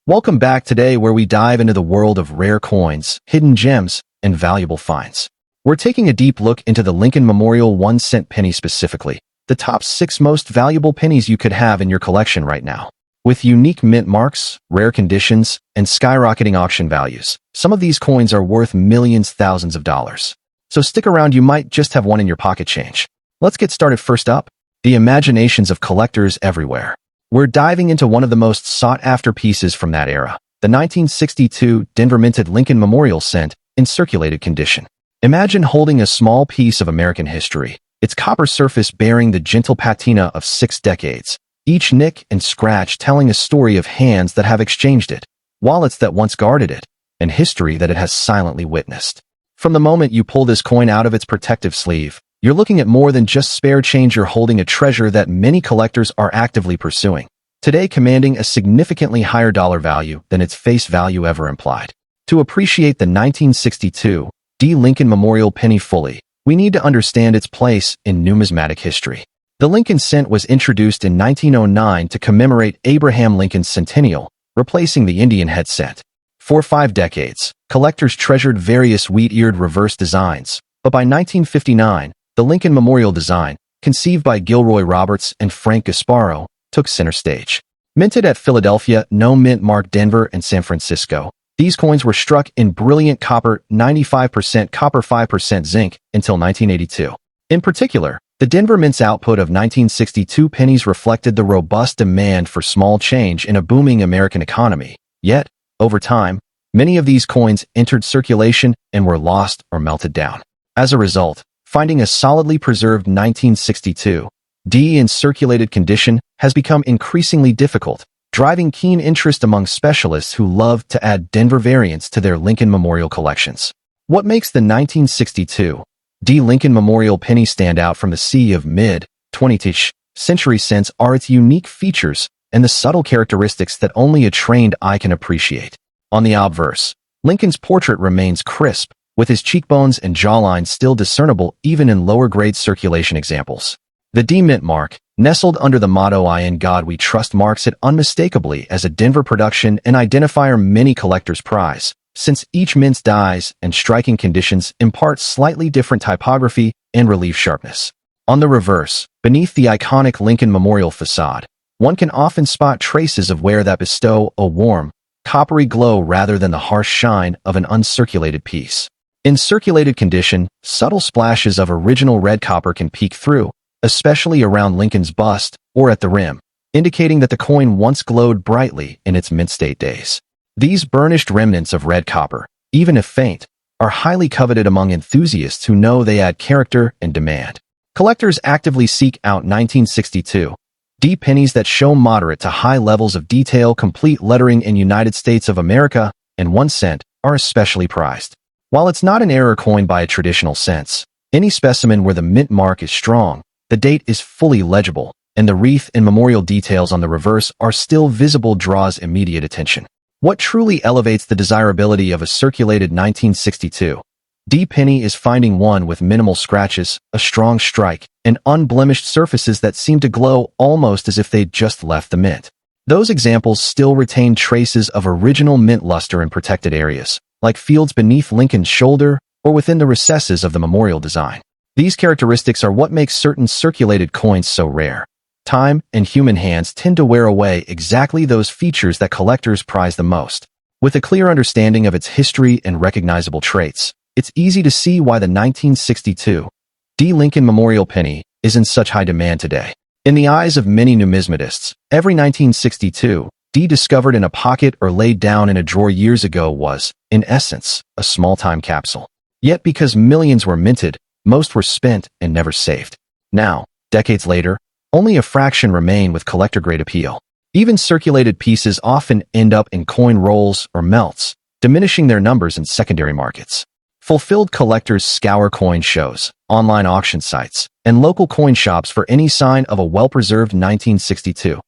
Welcome back today where we dive into the world of rare coins, hidden gems, and valuable finds. We're taking a deep look into the Lincoln Memorial 1-cent penny specifically, the top 6 most valuable pennies you could have in your collection right now. With unique mint marks, rare conditions, and skyrocketing auction values, some of these coins are worth millions, thousands of dollars. So stick around, you might just have one in your pocket change. Let's get started. First up, the imaginations of collectors everywhere. We're diving into one of the most sought-after pieces from that era, the 1962 Denver-minted Lincoln Memorial cent in circulated condition. Imagine holding a small piece of American history, its copper surface bearing the gentle patina of 6 decades, each nick and scratch telling a story of hands that have exchanged it, wallets that once guarded it, and history that it has silently witnessed. From the moment you pull this coin out of its protective sleeve, you're looking at more than just spare change. You're holding a treasure that many collectors are actively pursuing, today commanding a significantly higher dollar value than its face value ever implied. To appreciate the 1962 Lincoln Memorial penny fully, we need to understand its place in numismatic history. The Lincoln cent was introduced in 1909 to commemorate Abraham Lincoln's centennial, replacing the Indian head cent. For 5 decades, collectors treasured various wheat-eared reverse designs, but by 1959, the Lincoln Memorial design, conceived by Gilroy Roberts and Frank Gasparo, took center stage. Minted at Philadelphia, no mint mark Denver and San Francisco, these coins were struck in brilliant copper, 95% copper, 5% zinc, until 1982. In particular, the Denver Mint's output of 1962 pennies reflected the robust demand for small change in a booming American economy. Yet, over time, many of these coins entered circulation and were lost or melted down. As a result, finding a solidly preserved 1962 in circulated condition has become increasingly difficult, driving keen interest among specialists who love to add Denver variants to their Lincoln Memorial collections. What makes the 1962 Lincoln Memorial penny stand out from the sea of mid-20th century cents are its unique features and the subtle characteristics that only a trained eye can appreciate. On the obverse, Lincoln's portrait remains crisp, with his cheekbones and jawline still discernible even in lower-grade circulation examples. The D mint mark, nestled under the motto "In God We Trust," marks it unmistakably as a Denver production and identifier many collectors prize, since each mint's dies and striking conditions impart slightly different typography and relief sharpness. On the reverse, beneath the iconic Lincoln Memorial facade, one can often spot traces of wear that bestow a warm, coppery glow rather than the harsh shine of an uncirculated piece. In circulated condition, subtle splashes of original red copper can peek through, especially around Lincoln's bust or at the rim, indicating that the coin once glowed brightly in its mint state days. These burnished remnants of red copper, even if faint, are highly coveted among enthusiasts who know they add character and demand. Collectors actively seek out 1962 pennies that show moderate to high levels of detail. Complete lettering in United States of America and 1 cent are especially prized. While it's not an error coin by a traditional sense, any specimen where the mint mark is strong, the date is fully legible, and the wreath and memorial details on the reverse are still visible draws immediate attention. What truly elevates the desirability of a circulated 1962 penny is finding one with minimal scratches, a strong strike, and unblemished surfaces that seem to glow almost as if they'd just left the mint. Those examples still retain traces of original mint luster in protected areas, like fields beneath Lincoln's shoulder or within the recesses of the memorial design. These characteristics are what makes certain circulated coins so rare. Time and human hands tend to wear away exactly those features that collectors prize the most. With a clear understanding of its history and recognizable traits, it's easy to see why the 1962 Lincoln Memorial penny is in such high demand today. In the eyes of many numismatists, every 1962 discovered in a pocket or laid down in a drawer years ago was, in essence, a small time capsule. Yet because millions were minted, most were spent and never saved. Now, decades later, only a fraction remain with collector-grade appeal. Even circulated pieces often end up in coin rolls or melts, diminishing their numbers in secondary markets. Fulfilled collectors scour coin shows, online auction sites, and local coin shops for any sign of a well-preserved 1962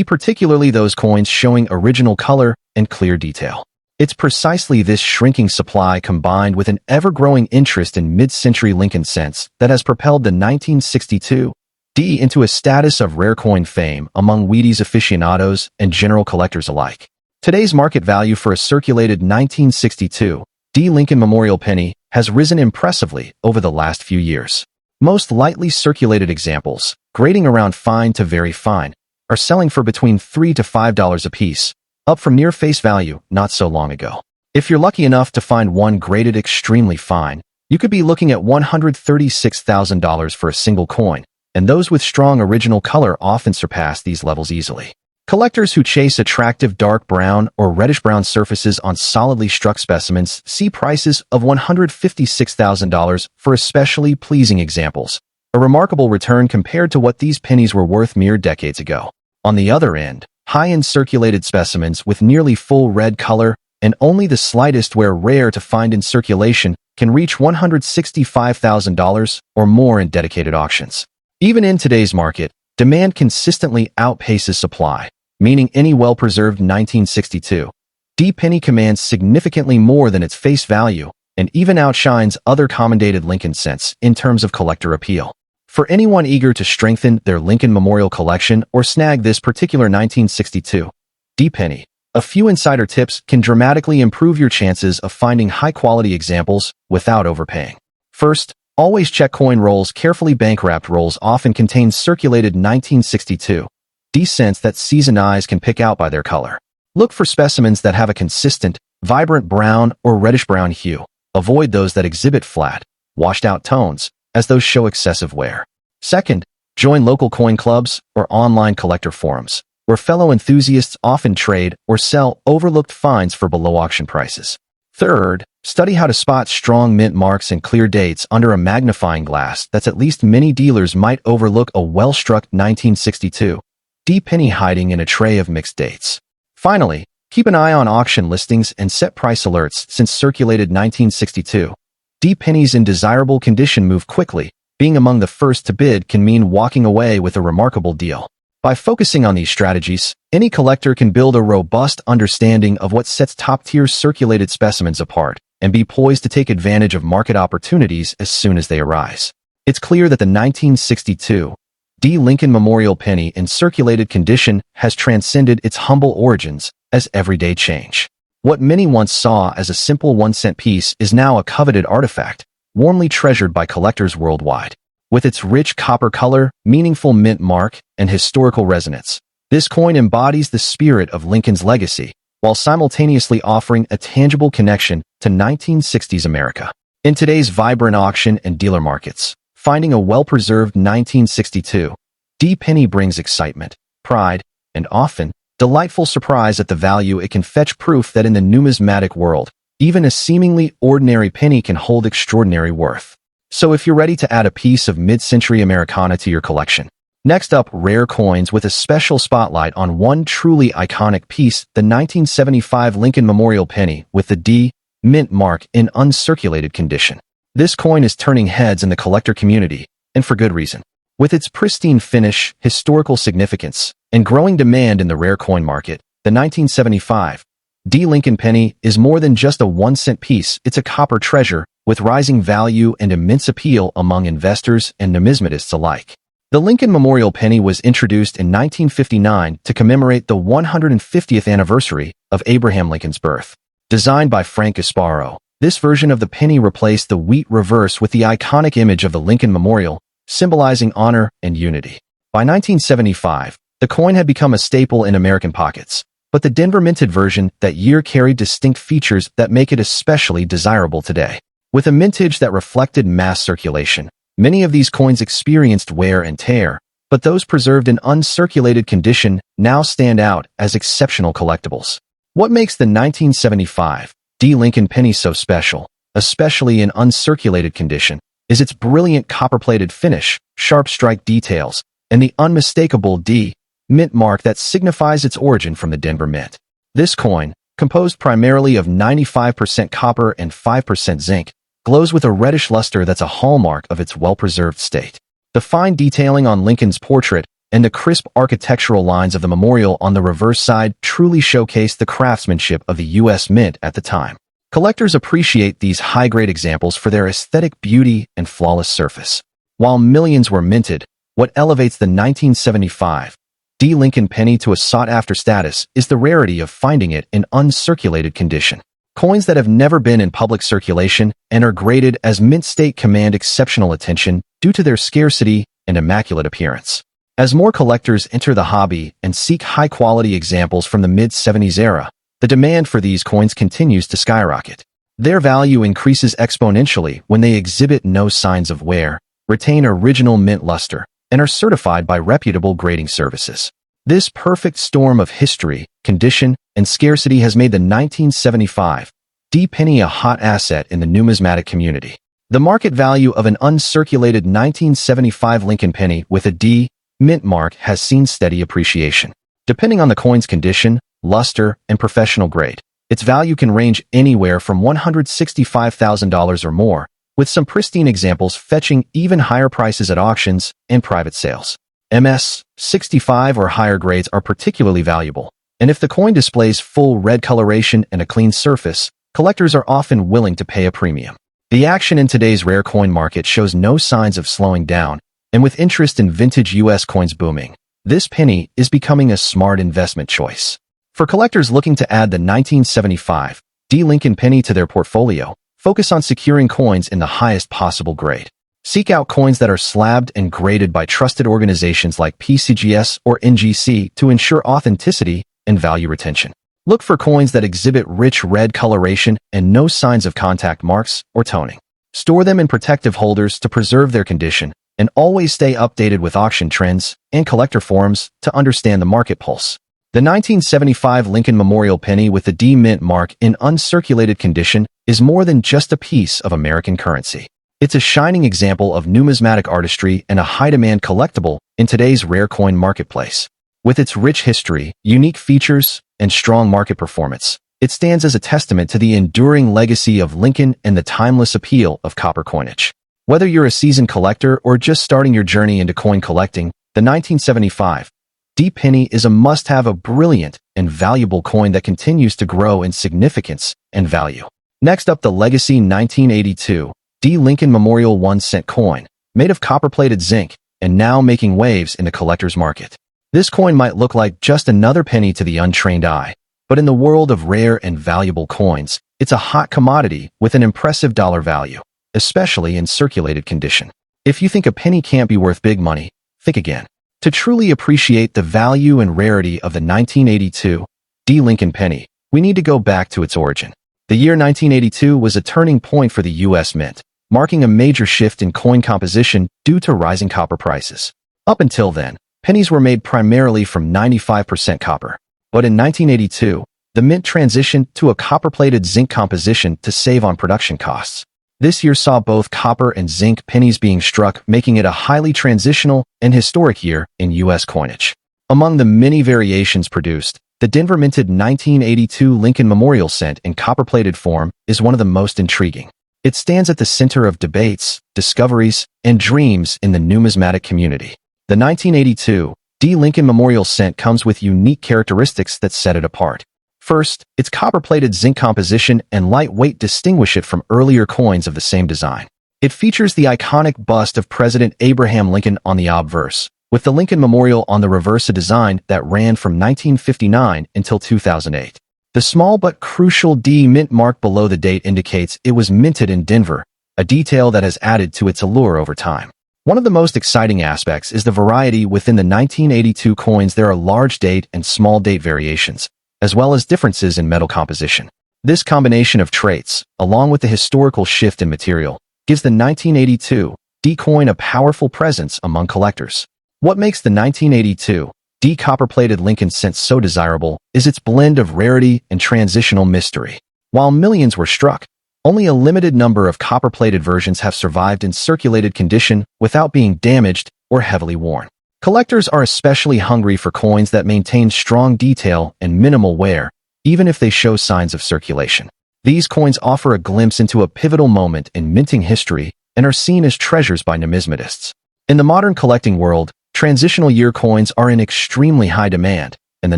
particularly those coins showing original color and clear detail. It's precisely this shrinking supply combined with an ever-growing interest in mid-century Lincoln cents that has propelled the 1962 into a status of rare coin fame among Wheaties aficionados and general collectors alike. Today's market value for a circulated 1962 D. Lincoln Memorial penny has risen impressively over the last few years. Most lightly circulated examples, grading around fine to very fine, are selling for between $3 to $5 apiece, up from near face value not so long ago. If you're lucky enough to find one graded extremely fine, you could be looking at $136,000 for a single coin, and those with strong original color often surpass these levels easily. Collectors who chase attractive dark brown or reddish-brown surfaces on solidly struck specimens see prices of $156,000 for especially pleasing examples, a remarkable return compared to what these pennies were worth mere decades ago. On the other end, high-end circulated specimens with nearly full red color and only the slightest wear rare to find in circulation can reach $165,000 or more in dedicated auctions. Even in today's market, demand consistently outpaces supply, meaning any well-preserved 1962 D penny commands significantly more than its face value and even outshines other common-dated Lincoln cents in terms of collector appeal. For anyone eager to strengthen their Lincoln Memorial collection or snag this particular 1962 D penny, a few insider tips can dramatically improve your chances of finding high-quality examples without overpaying. First, always check coin rolls. Carefully bank-wrapped rolls often contain circulated 1962 D cents that seasoned eyes can pick out by their color. Look for specimens that have a consistent, vibrant brown or reddish-brown hue. Avoid those that exhibit flat, washed-out tones, as those show excessive wear. Second, join local coin clubs or online collector forums, where fellow enthusiasts often trade or sell overlooked finds for below-auction prices. Third, study how to spot strong mint marks and clear dates under a magnifying glass. That's at least many dealers might overlook a well-struck 1962 D penny hiding in a tray of mixed dates. Finally, keep an eye on auction listings and set price alerts since circulated 1962 D pennies in desirable condition move quickly. Being among the first to bid can mean walking away with a remarkable deal. By focusing on these strategies, any collector can build a robust understanding of what sets top-tier circulated specimens apart and be poised to take advantage of market opportunities as soon as they arise. It's clear that the 1962 D. Lincoln Memorial penny in circulated condition has transcended its humble origins as everyday change. What many once saw as a simple 1-cent piece is now a coveted artifact, warmly treasured by collectors worldwide. With its rich copper color, meaningful mint mark, and historical resonance, this coin embodies the spirit of Lincoln's legacy, while simultaneously offering a tangible connection to 1960s America. In today's vibrant auction and dealer markets, finding a well-preserved 1962 D penny brings excitement, pride, and often delightful surprise at the value it can fetch. Proof that in the numismatic world, even a seemingly ordinary penny can hold extraordinary worth. So if you're ready to add a piece of mid-century Americana to your collection. Next up, rare coins with a special spotlight on one truly iconic piece, the 1975 Lincoln Memorial penny with the D mint mark in uncirculated condition. This coin is turning heads in the collector community, and for good reason. With its pristine finish, historical significance, and growing demand in the rare coin market, the 1975 D. Lincoln penny is more than just a 1-cent piece. It's a copper treasure with rising value and immense appeal among investors and numismatists alike. The Lincoln Memorial penny was introduced in 1959 to commemorate the 150th anniversary of Abraham Lincoln's birth. Designed by Frank Gasparo, this version of the penny replaced the wheat reverse with the iconic image of the Lincoln Memorial, symbolizing honor and unity. By 1975, the coin had become a staple in American pockets, but the Denver minted version that year carried distinct features that make it especially desirable today. With a mintage that reflected mass circulation, many of these coins experienced wear and tear, but those preserved in uncirculated condition now stand out as exceptional collectibles. What makes the 1975 D. Lincoln penny so special, especially in uncirculated condition, is its brilliant copper-plated finish, sharp strike details, and the unmistakable D mint mark that signifies its origin from the Denver Mint. This coin, composed primarily of 95% copper and 5% zinc, glows with a reddish luster that's a hallmark of its well-preserved state. The fine detailing on Lincoln's portrait and the crisp architectural lines of the memorial on the reverse side truly showcase the craftsmanship of the U.S. Mint at the time. Collectors appreciate these high-grade examples for their aesthetic beauty and flawless surface. While millions were minted, what elevates the 1975 Lincoln penny to a sought-after status is the rarity of finding it in uncirculated condition. Coins that have never been in public circulation and are graded as mint state command exceptional attention due to their scarcity and immaculate appearance. As more collectors enter the hobby and seek high-quality examples from the mid-70s era, the demand for these coins continues to skyrocket. Their value increases exponentially when they exhibit no signs of wear, retain original mint luster, and are certified by reputable grading services. This perfect storm of history, condition, and scarcity has made the 1975 D penny a hot asset in the numismatic community. The market value of an uncirculated 1975 Lincoln penny with a D mint mark has seen steady appreciation. Depending on the coin's condition, luster, and professional grade, its value can range anywhere from $165,000 or more, with some pristine examples fetching even higher prices at auctions and private sales. MS 65 or higher grades are particularly valuable, and if the coin displays full red coloration and a clean surface, collectors are often willing to pay a premium. The action in today's rare coin market shows no signs of slowing down, and with interest in vintage U.S. coins booming, this penny is becoming a smart investment choice. For collectors looking to add the 1975 D Lincoln penny to their portfolio, focus on securing coins in the highest possible grade. Seek out coins that are slabbed and graded by trusted organizations like PCGS or NGC to ensure authenticity and value retention. Look for coins that exhibit rich red coloration and no signs of contact marks or toning. Store them in protective holders to preserve their condition, and always stay updated with auction trends and collector forums to understand the market pulse. The 1975 Lincoln Memorial penny with the D mint mark in uncirculated condition is more than just a piece of American currency. It's a shining example of numismatic artistry and a high-demand collectible in today's rare coin marketplace. With its rich history, unique features, and strong market performance, it stands as a testament to the enduring legacy of Lincoln and the timeless appeal of copper coinage. Whether you're a seasoned collector or just starting your journey into coin collecting, the 1975 D penny is a must-have, a brilliant and valuable coin that continues to grow in significance and value. Next up, the legacy 1982 D Lincoln Memorial 1-cent coin, made of copper-plated zinc and now making waves in the collector's market. This coin might look like just another penny to the untrained eye, but in the world of rare and valuable coins, it's a hot commodity with an impressive dollar value, especially in circulated condition. If you think a penny can't be worth big money, think again. To truly appreciate the value and rarity of the 1982 D Lincoln penny, we need to go back to its origin. The year 1982 was a turning point for the U.S. Mint, marking a major shift in coin composition due to rising copper prices. Up until then, pennies were made primarily from 95% copper. But in 1982, the mint transitioned to a copper-plated zinc composition to save on production costs. This year saw both copper and zinc pennies being struck, making it a highly transitional and historic year in U.S. coinage. Among the many variations produced, the Denver-minted 1982 Lincoln Memorial cent in copper-plated form is one of the most intriguing. It stands at the center of debates, discoveries, and dreams in the numismatic community. The 1982 D Lincoln Memorial cent comes with unique characteristics that set it apart. First, its copper-plated zinc composition and lightweight distinguish it from earlier coins of the same design. It features the iconic bust of President Abraham Lincoln on the obverse, with the Lincoln Memorial on the reverse, a design that ran from 1959 until 2008. The small but crucial D mint mark below the date indicates it was minted in Denver, a detail that has added to its allure over time. One of the most exciting aspects is the variety within the 1982 coins. There are large date and small date variations, as well as differences in metal composition. This combination of traits, along with the historical shift in material, gives the 1982 D coin a powerful presence among collectors. What makes the 1982 D copper-plated Lincoln cent so desirable is its blend of rarity and transitional mystery. While millions were struck, only a limited number of copper-plated versions have survived in circulated condition without being damaged or heavily worn. Collectors are especially hungry for coins that maintain strong detail and minimal wear, even if they show signs of circulation. These coins offer a glimpse into a pivotal moment in minting history and are seen as treasures by numismatists. In the modern collecting world, transitional year coins are in extremely high demand, and the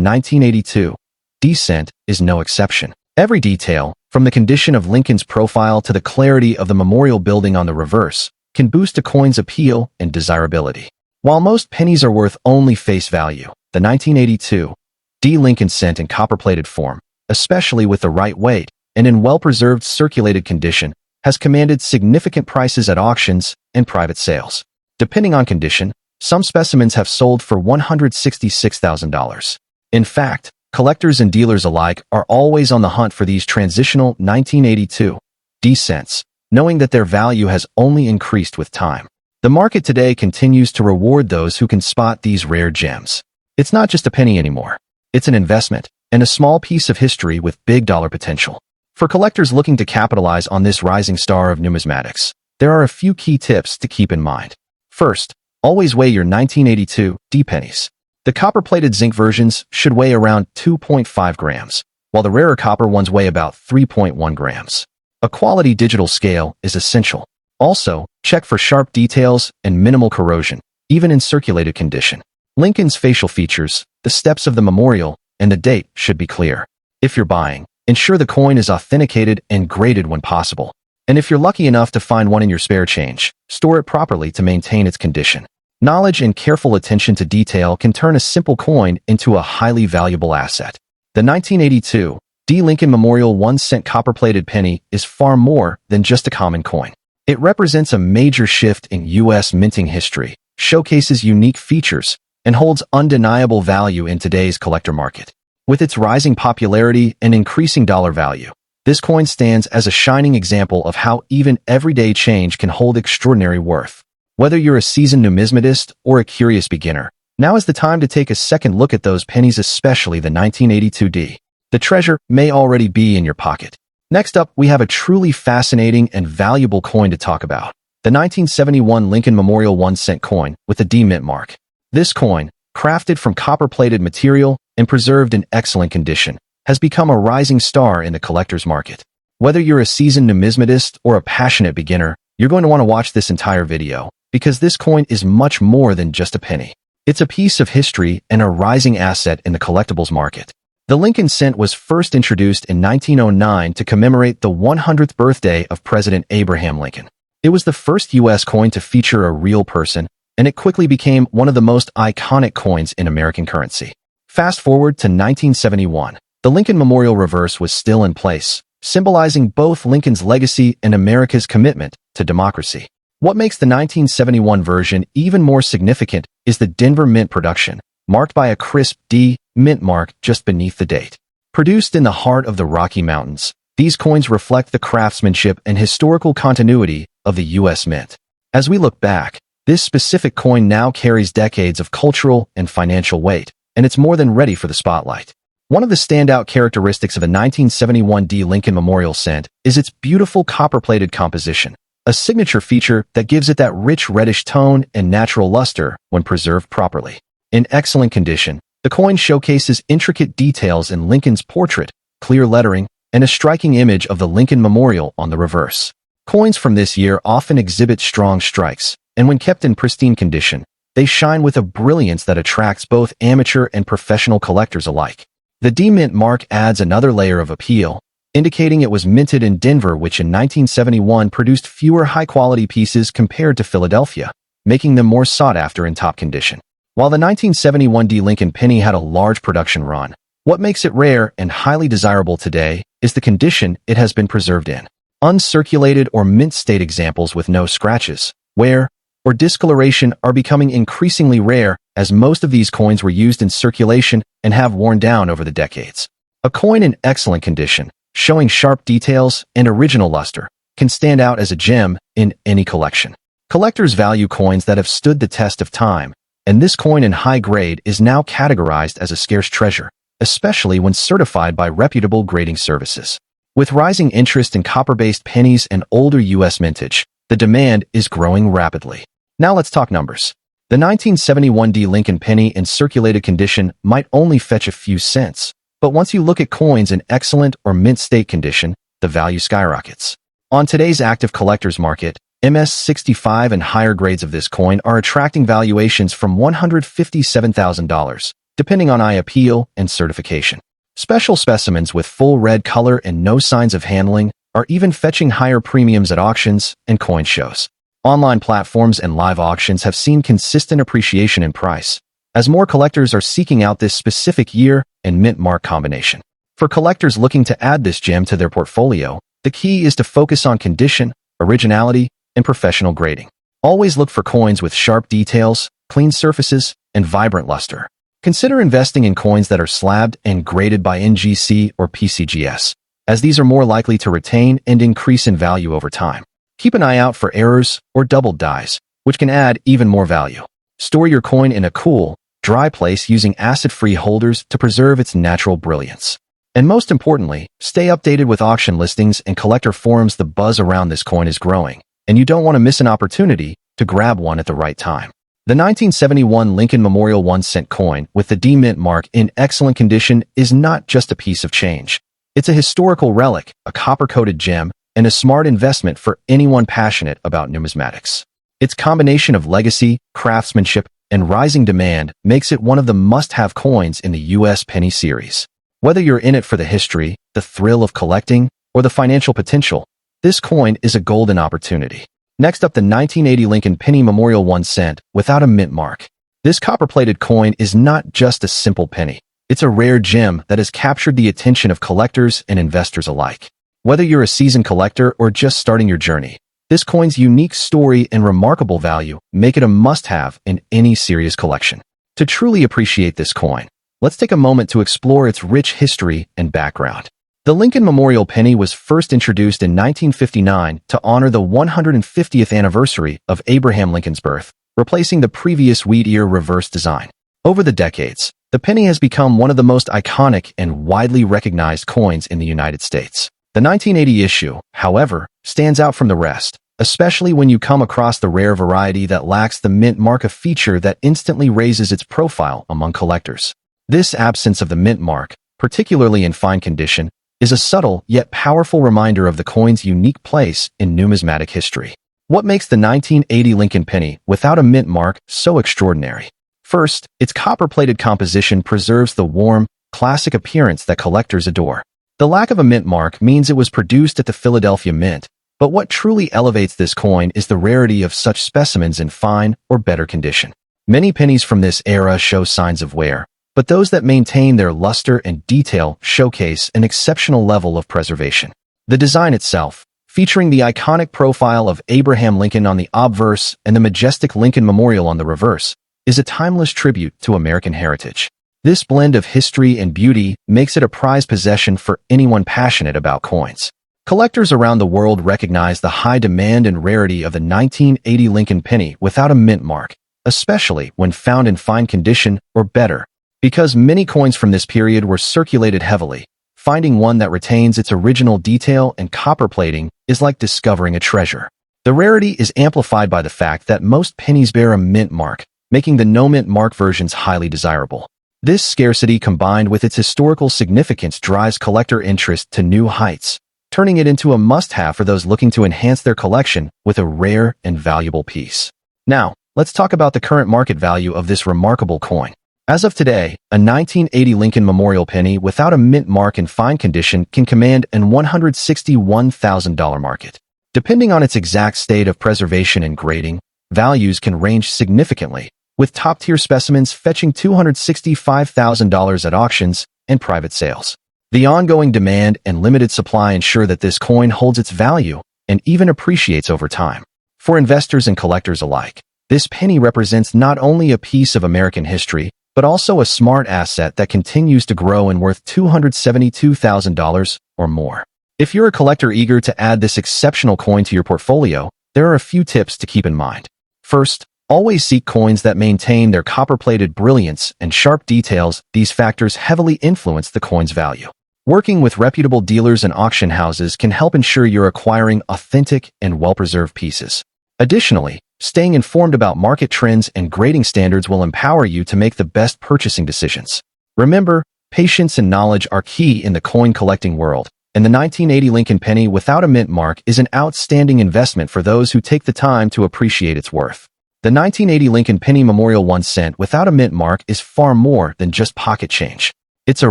1982 D cent is no exception. Every detail, from the condition of Lincoln's profile to the clarity of the memorial building on the reverse, can boost a coin's appeal and desirability. While most pennies are worth only face value, The 1982 D. Lincoln cent in copper-plated form, especially with the right weight and in well-preserved circulated condition, has commanded significant prices at auctions and private sales. Depending on condition, some specimens have sold for $166,000. In fact, collectors and dealers alike are always on the hunt for these transitional 1982 D cents, knowing that their value has only increased with time. The market today continues to reward those who can spot these rare gems. It's not just a penny anymore. It's an investment and a small piece of history with big dollar potential. For collectors looking to capitalize on this rising star of numismatics, there are a few key tips to keep in mind. First, always weigh your 1982 D pennies. The copper-plated zinc versions should weigh around 2.5 grams, while the rarer copper ones weigh about 3.1 grams. A quality digital scale is essential. Also, check for sharp details and minimal corrosion, even in circulated condition. Lincoln's facial features, the steps of the memorial, and the date should be clear. If you're buying, ensure the coin is authenticated and graded when possible. And if you're lucky enough to find one in your spare change, store it properly to maintain its condition. Knowledge and careful attention to detail can turn a simple coin into a highly valuable asset. The 1982 D. Lincoln Memorial 1-cent copper-plated penny is far more than just a common coin. It represents a major shift in U.S. minting history, showcases unique features, and holds undeniable value in today's collector market. With its rising popularity and increasing dollar value, this coin stands as a shining example of how even everyday change can hold extraordinary worth. Whether you're a seasoned numismatist or a curious beginner, now is the time to take a second look at those pennies, especially the 1982 D. The treasure may already be in your pocket. Next up, we have a truly fascinating and valuable coin to talk about. The 1971 Lincoln Memorial 1-cent coin with the D mint mark. This coin, crafted from copper-plated material and preserved in excellent condition, has become a rising star in the collector's market. Whether you're a seasoned numismatist or a passionate beginner, you're going to want to watch this entire video, because this coin is much more than just a penny. It's a piece of history and a rising asset in the collectibles market. The Lincoln cent was first introduced in 1909 to commemorate the 100th birthday of President Abraham Lincoln. It was the first U.S. coin to feature a real person, and it quickly became one of the most iconic coins in American currency. Fast forward to 1971. The Lincoln Memorial reverse was still in place, symbolizing both Lincoln's legacy and America's commitment to democracy. What makes the 1971 version even more significant is the Denver Mint production, marked by a crisp D mint mark just beneath the date. Produced in the heart of the Rocky Mountains, these coins reflect the craftsmanship and historical continuity of the U.S. Mint. As we look back, this specific coin now carries decades of cultural and financial weight, and it's more than ready for the spotlight. One of the standout characteristics of the 1971 D. Lincoln Memorial cent is its beautiful copper-plated composition, a signature feature that gives it that rich reddish tone and natural luster when preserved properly. In excellent condition, the coin showcases intricate details in Lincoln's portrait, clear lettering, and a striking image of the Lincoln Memorial on the reverse. Coins from this year often exhibit strong strikes, and when kept in pristine condition, they shine with a brilliance that attracts both amateur and professional collectors alike. The D mint mark adds another layer of appeal, indicating it was minted in Denver, which in 1971 produced fewer high-quality pieces compared to Philadelphia, making them more sought after in top condition. While the 1971 D. Lincoln penny had a large production run, what makes it rare and highly desirable today is the condition it has been preserved in. Uncirculated or mint state examples with no scratches, wear, or discoloration are becoming increasingly rare, as most of these coins were used in circulation and have worn down over the decades. A coin in excellent condition, showing sharp details and original luster, can stand out as a gem in any collection. Collectors value coins that have stood the test of time, and this coin in high grade is now categorized as a scarce treasure, especially when certified by reputable grading services. With rising interest in copper-based pennies and older U.S. mintage, the demand is growing rapidly. Now let's talk numbers. The 1971 D. Lincoln penny in circulated condition might only fetch a few cents, but once you look at coins in excellent or mint state condition, the value skyrockets. On today's active collectors market, MS-65 and higher grades of this coin are attracting valuations from $157,000, depending on eye appeal and certification. Special specimens with full red color and no signs of handling are even fetching higher premiums at auctions and coin shows. Online platforms and live auctions have seen consistent appreciation in price, as more collectors are seeking out this specific year and mint mark combination. For collectors looking to add this gem to their portfolio, the key is to focus on condition, originality, and professional grading. Always look for coins with sharp details, clean surfaces, and vibrant luster. Consider investing in coins that are slabbed and graded by NGC or PCGS, as these are more likely to retain and increase in value over time. Keep an eye out for errors or doubled dies, which can add even more value. Store your coin in a cool, dry place using acid-free holders to preserve its natural brilliance. And most importantly, stay updated with auction listings and collector forums. The buzz around this coin is growing, and you don't want to miss an opportunity to grab one at the right time. The 1971 Lincoln Memorial 1-cent coin with the D mint mark in excellent condition is not just a piece of change. It's a historical relic, a copper-coated gem, and a smart investment for anyone passionate about numismatics. Its combination of legacy, craftsmanship, and rising demand makes it one of the must-have coins in the U.S. penny series. Whether you're in it for the history, the thrill of collecting, or the financial potential, this coin is a golden opportunity. Next up, the 1980 Lincoln Penny Memorial 1-cent without a mint mark. This copper-plated coin is not just a simple penny. It's a rare gem that has captured the attention of collectors and investors alike. Whether you're a seasoned collector or just starting your journey, this coin's unique story and remarkable value make it a must-have in any serious collection. To truly appreciate this coin, let's take a moment to explore its rich history and background. The Lincoln Memorial Penny was first introduced in 1959 to honor the 150th anniversary of Abraham Lincoln's birth, replacing the previous wheat-ear reverse design. Over the decades, the penny has become one of the most iconic and widely recognized coins in the United States. The 1980 issue, however, stands out from the rest, especially when you come across the rare variety that lacks the mint mark, a feature that instantly raises its profile among collectors. This absence of the mint mark, particularly in fine condition, is a subtle yet powerful reminder of the coin's unique place in numismatic history. What makes the 1980 Lincoln penny without a mint mark so extraordinary? First, its copper-plated composition preserves the warm, classic appearance that collectors adore. The lack of a mint mark means it was produced at the Philadelphia Mint, but what truly elevates this coin is the rarity of such specimens in fine or better condition. Many pennies from this era show signs of wear, but those that maintain their luster and detail showcase an exceptional level of preservation. The design itself, featuring the iconic profile of Abraham Lincoln on the obverse and the majestic Lincoln Memorial on the reverse, is a timeless tribute to American heritage. This blend of history and beauty makes it a prized possession for anyone passionate about coins. Collectors around the world recognize the high demand and rarity of the 1980 Lincoln penny without a mint mark, especially when found in fine condition or better. Because many coins from this period were circulated heavily, finding one that retains its original detail and copper plating is like discovering a treasure. The rarity is amplified by the fact that most pennies bear a mint mark, making the no-mint mark versions highly desirable. This scarcity combined with its historical significance drives collector interest to new heights, turning it into a must-have for those looking to enhance their collection with a rare and valuable piece. Now, let's talk about the current market value of this remarkable coin. As of today, a 1980 Lincoln Memorial penny without a mint mark in fine condition can command an $161,000 market. Depending on its exact state of preservation and grading, values can range significantly, with top-tier specimens fetching $265,000 at auctions and private sales. The ongoing demand and limited supply ensure that this coin holds its value and even appreciates over time. For investors and collectors alike, this penny represents not only a piece of American history, but also a smart asset that continues to grow and worth $272,000 or more. If you're a collector eager to add this exceptional coin to your portfolio, there are a few tips to keep in mind. First, always seek coins that maintain their copper-plated brilliance and sharp details. These factors heavily influence the coin's value. Working with reputable dealers and auction houses can help ensure you're acquiring authentic and well-preserved pieces. Additionally, staying informed about market trends and grading standards will empower you to make the best purchasing decisions. Remember, patience and knowledge are key in the coin collecting world, and the 1980 Lincoln penny without a mint mark is an outstanding investment for those who take the time to appreciate its worth. The 1980 Lincoln Penny Memorial 1-cent without a mint mark is far more than just pocket change. It's a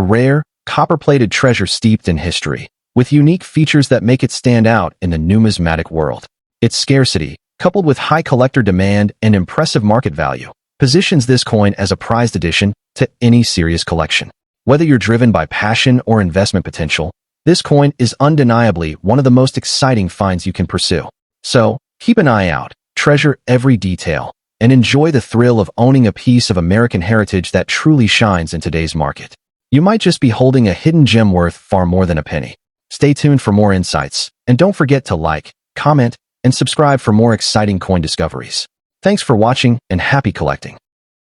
rare, copper-plated treasure steeped in history, with unique features that make it stand out in the numismatic world. Its scarcity, coupled with high collector demand and impressive market value, positions this coin as a prized addition to any serious collection. Whether you're driven by passion or investment potential, this coin is undeniably one of the most exciting finds you can pursue. So, keep an eye out, treasure every detail, and enjoy the thrill of owning a piece of American heritage that truly shines in today's market. You might just be holding a hidden gem worth far more than a penny. Stay tuned for more insights, and don't forget to like, comment, and subscribe for more exciting coin discoveries. Thanks for watching, and happy collecting.